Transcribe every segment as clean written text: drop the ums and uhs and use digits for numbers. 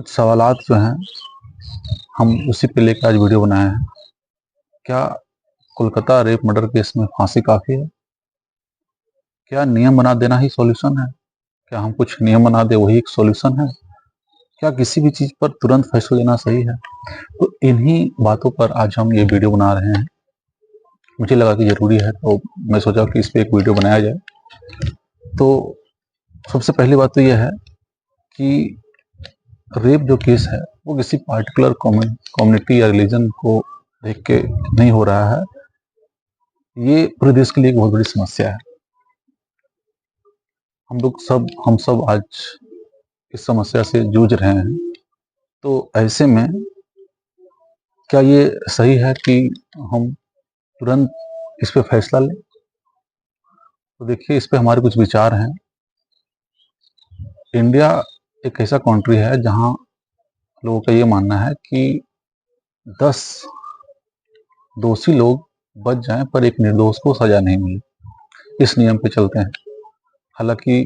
कुछ सवालात जो हैं हम उसी पे लेकर आज वीडियो बनाए हैं। क्या कोलकाता रेप मर्डर केस में फांसी काफ़ी है? क्या नियम बना देना ही सॉल्यूशन है? क्या हम कुछ नियम बना दें वही एक सॉल्यूशन है? क्या किसी भी चीज़ पर तुरंत फैसला लेना सही है? तो इन्हीं बातों पर आज हम ये वीडियो बना रहे हैं। मुझे लगा कि ज़रूरी है तो मैं सोचा कि इस पे एक वीडियो बनाया जाए। तो सबसे पहली बात तो ये है कि रेप जो केस है वो किसी पार्टिकुलर कम्युनिटी या रिलीजन को देख के नहीं हो रहा है। ये पूरे देश के लिए एक बहुत बड़ी समस्या है। हम सब आज इस समस्या से जूझ रहे हैं। तो ऐसे में क्या ये सही है कि हम तुरंत इस पे फैसला लें? तो देखिए, इस पे हमारे कुछ विचार हैं। इंडिया एक ऐसा कंट्री है जहाँ लोगों का ये मानना है कि 10 दोषी लोग बच जाएं पर एक निर्दोष को सजा नहीं मिले। इस नियम पे चलते हैं। हालांकि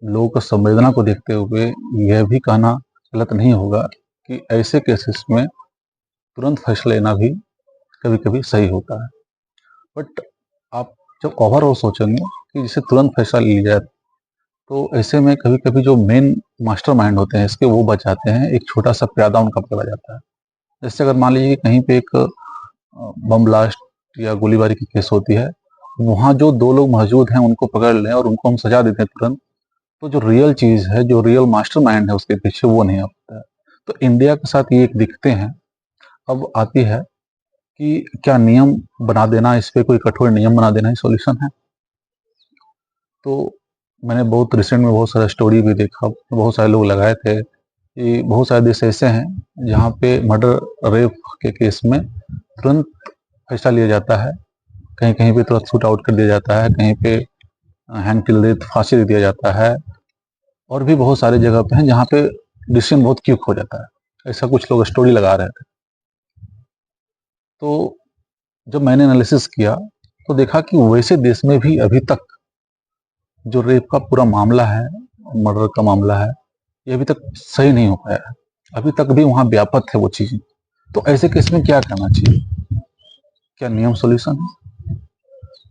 लोगों की संवेदना को देखते हुए यह भी कहना गलत नहीं होगा कि ऐसे केसेस में तुरंत फैसला लेना भी कभी-कभी सही होता है। बट आप जब ओवरऑल सोचेंगे कि जिसे तुरंत फैसला लिया जाए, तो ऐसे में कभी-कभी जो मेन मास्टरमाइंड होते हैं इसके वो बच जाते हैं, एक छोटा-सा प्यादा उनका पकड़ा जाता है। जैसे अगर मान लीजिए कहीं पे एक बम ब्लास्ट या गोलीबारी की केस होती है, वहाँ जो 2 लोग मौजूद हैं उनको पकड़ लें और उनको हम सजा देते हैं तुरंत, तो जो रियल चीज़ है, जो रियल मास्टरमाइंड है उसके पीछे वो नहीं आ पाता है। तो इंडिया के साथ ये एक दिक्कतें हैं। अब आती है कि क्या नियम बना देना, इस पे कोई कठोर नियम बना देना ही सॉल्यूशन है? तो मैंने बहुत रिसेंट में बहुत सारा स्टोरी भी देखा, बहुत सारे लोग लगाए थे कि बहुत सारे देश ऐसे हैं जहाँ पे मर्डर, रेप के केस में तुरंत फैसला लिया जाता है। कहीं-कहीं पे तुरंत शूट आउट कर दिया जाता है, कहीं पे हैंग टिल डेथ, फांसी दे दिया जाता है। और भी बहुत सारी जगह पे हैं जहाँ पे डिसीजन बहुत क्विक हो जाता है। ऐसा कुछ लोग स्टोरी लगा रहे थे। तो जब मैंने एनालिसिस किया तो देखा कि वैसे देश में भी अभी तक जो रेप का पूरा मामला है, मर्डर का मामला है, ये अभी तक सही नहीं हो पाया है। अभी तक भी वहाँ व्यापक है वो चीज़ें। तो ऐसे केस में क्या करना चाहिए? क्या नियम सॉल्यूशन है?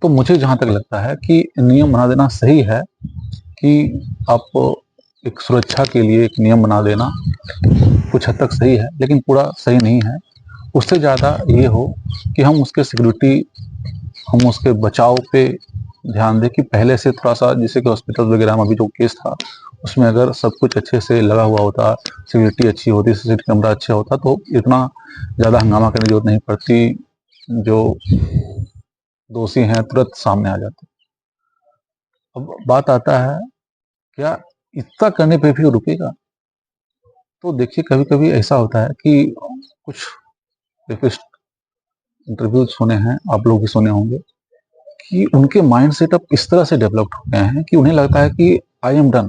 तो मुझे जहाँ तक लगता है कि नियम बना देना सही है कि आप एक सुरक्षा के लिए एक नियम बना देना कुछ हद तक सही है, लेकिन पूरा सही नहीं है। उससे ज़्यादा ये हो कि हम उसके सिक्योरिटी, हम उसके बचाव पे ध्यान दें कि पहले से थोड़ा-सा, जैसे कि हॉस्पिटल वगैरह में अभी जो केस था, उसमें अगर सब कुछ अच्छे से लगा हुआ होता, सिक्योरिटी अच्छी होती, सीसीटीवी कैमरा अच्छा होता, तो इतना ज़्यादा हंगामा करने की ज़रूरत नहीं पड़ती। जो दोषी हैं तुरंत सामने आ जाते। अब बात आता है, क्या इतना करने पे भी वो रुकेगा? तो देखिए, कभी-कभी ऐसा होता है कि कुछ रेपिस्ट इंटरव्यूज़ सुने हैं, आप लोग भी सुने होंगे, कि उनके माइंडसेट अब इस तरह से डेवलप्ड हो गए हैं कि उन्हें लगता है कि आई एम डन,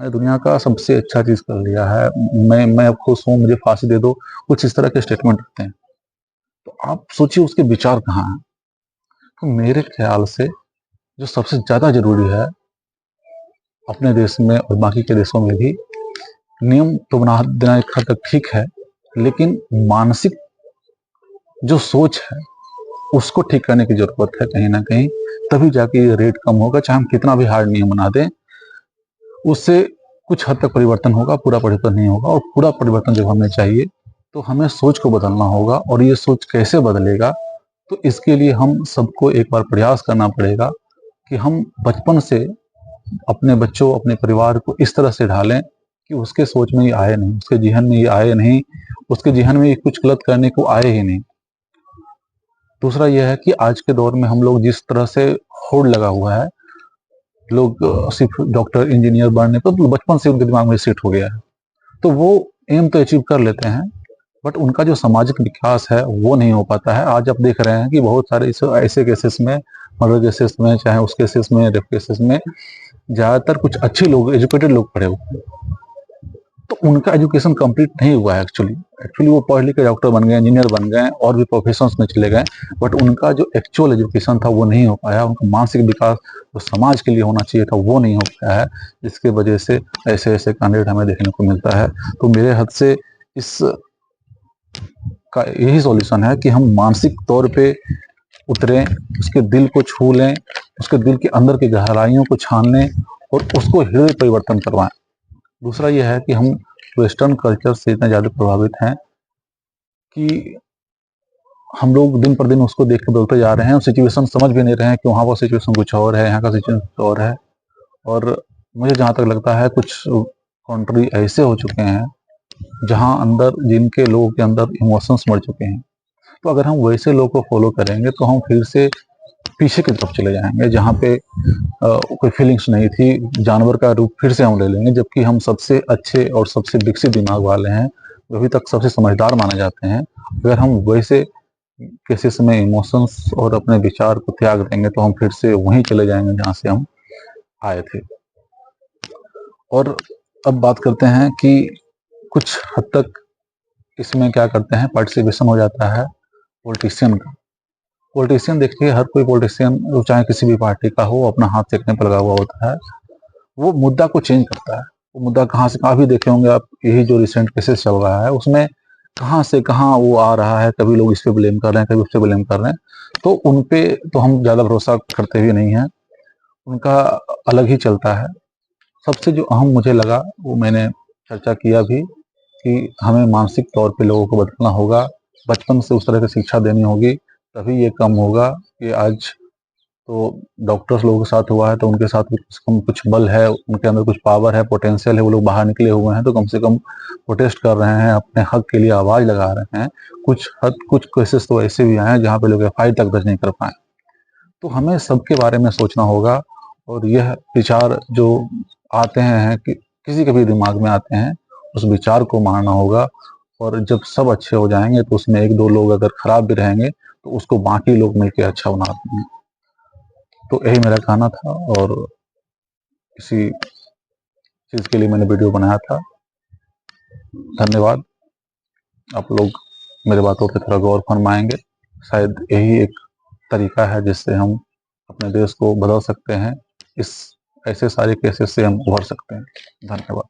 मैंने दुनिया का सबसे अच्छा चीज़ कर लिया है, मैं अब खुश हूँ, मुझे फांसी दे दो, कुछ इस तरह के स्टेटमेंट रखते हैं। तो आप सोचिए उसके विचार कहाँ हैं? तो मेरे ख्याल से जो सबसे ज़्यादा ज़रूरी है अपने देश में और बाकी के देशों में भी, नियम तो बना देना एक हद तक ठीक है, लेकिन मानसिक जो सोच है उसको ठीक करने की ज़रूरत है कहीं न कहीं, तभी जाके ये रेट कम होगा। चाहे हम कितना भी हार्ड नियम बना दें, उससे कुछ हद तक परिवर्तन होगा, पूरा परिवर्तन नहीं होगा। और पूरा परिवर्तन जब हमें चाहिए, तो हमें सोच को बदलना होगा। और ये सोच कैसे बदलेगा? तो इसके लिए हम सबको एक बार प्रयास करना पड़ेगा कि हम बचपन से अपने बच्चों, अपने परिवार को इस तरह से ढालें कि उसके सोच में ये आए नहीं, उसके ज़हन में ये आए नहीं, उसके ज़हन में ये कुछ गलत करने को आए ही नहीं। दूसरा ये है कि आज के दौर में हम लोग जिस तरह से होड़ लगा हुआ है, लोग सिर्फ डॉक्टर, इंजीनियर बनने पर तो बचपन से उनके दिमाग में सेट हो गया है। तो वो एम तो अचीव कर लेते हैं, बट उनका जो सामाजिक विकास है वो नहीं हो पाता है। आज आप देख रहे हैं कि बहुत सारे ऐसे केसेस में, मर्डर केसेस में, चाहे उस केसेस में, रेप केसेस में, ज़्यादातर कुछ अच्छे लोग, एजुकेटेड लोग पड़े हुए हैं। तो उनका एजुकेशन कंप्लीट नहीं हुआ है एक्चुअली वो पढ़ लिख के डॉक्टर बन गए, इंजीनियर बन गए और भी प्रोफेशंस में चले गए, बट उनका जो एक्चुअल एजुकेशन था वो नहीं हो पाया। उनका मानसिक विकास जो समाज के लिए होना चाहिए था वो नहीं हो पाया है, जिसके वजह से ऐसे ऐसे कैंडिडेट हमें देखने को मिलता है। तो मेरे हद से इस का यही सॉल्यूशन है कि हम मानसिक तौर पे उतरें, उसके दिल को छू लें, उसके दिल के अंदर की गहराइयों को छान लें और उसको हृदय परिवर्तन करवाएं। दूसरा ये है कि हम वेस्टर्न कल्चर से इतने ज़्यादा प्रभावित हैं कि हम लोग दिन पर दिन उसको देख के बदलते जा रहे हैं और सिचुएशन समझ भी नहीं रहे हैं कि वहाँ का सिचुएशन कुछ और है, यहाँ का सिचुएशन कुछ और है। और मुझे जहाँ तक लगता है कुछ कंट्री ऐसे हो चुके हैं जहाँ अंदर जिनके लोगों के अंदर इमोशंस मर चुके हैं। तो अगर हम वैसे लोगों को फॉलो करेंगे तो हम फिर से पीछे की तरफ चले जाएंगे, जहाँ पे कोई फीलिंग्स नहीं थी, जानवर का रूप फिर से हम ले लेंगे, जबकि हम सबसे अच्छे और सबसे विकसित दिमाग वाले हैं, अभी तक सबसे समझदार माने जाते हैं। अगर हम वैसे केसेस में इमोशंस और अपने विचार को त्याग देंगे तो हम फिर से वहीं चले जाएंगे जहाँ से हम आए थे। और अब बात करते हैं कि कुछ हद तक इसमें क्या करते हैं, पार्टिसिपेशन हो जाता है पॉलिटिशियन का। पॉलिटिशियन देखिए, हर कोई पॉलिटिशियन चाहे किसी भी पार्टी का हो अपना हाथ सेकने पर लगा हुआ होता है। वो मुद्दा को चेंज करता है। वो मुद्दा कहाँ से कहाँ भी देखे होंगे आप, यही जो रिसेंट केसेस चल रहा है उसमें कहाँ से कहाँ वो आ रहा है, कभी लोग इस पे ब्लेम कर रहे हैं, कभी उस पे ब्लेम कर रहे हैं। तो उन पे तो हम ज़्यादा भरोसा करते भी नहीं हैं, उनका अलग ही चलता है। सबसे जो अहम मुझे लगा वो मैंने चर्चा किया भी कि हमें मानसिक तौर पे लोगों को बदलना होगा, बचपन से उस तरह की शिक्षा देनी होगी, तभी ये कम होगा। कि आज तो डॉक्टर्स लोगों के साथ हुआ है तो उनके साथ कुछ बल है, उनके अंदर कुछ पावर है, पोटेंशियल है, वो लोग बाहर निकले हुए हैं तो कम से कम प्रोटेस्ट कर रहे हैं, अपने हक के लिए आवाज़ लगा रहे हैं। कुछ केसेस तो ऐसे भी आए हैं जहाँ पे लोग एफआईआर तक दर्ज नहीं कर पाए। तो हमें सबके बारे में सोचना होगा और यह विचार जो आते हैं कि किसी के भी दिमाग में आते हैं, उस विचार को मानना होगा। और जब सब अच्छे हो जाएंगे तो उसमें एक दो लोग अगर खराब भी रहेंगे तो उसको बाकी लोग मिलकर अच्छा बना देंगे। तो यही मेरा कहना था और इसी चीज़ के लिए मैंने वीडियो बनाया था। धन्यवाद। आप लोग मेरे बातों पर थोड़ा गौर फरमाएंगे, शायद यही एक तरीका है जिससे हम अपने देश को बदल सकते हैं। इस ऐसे सारे केसेस से हम उभर सकते हैं। धन्यवाद।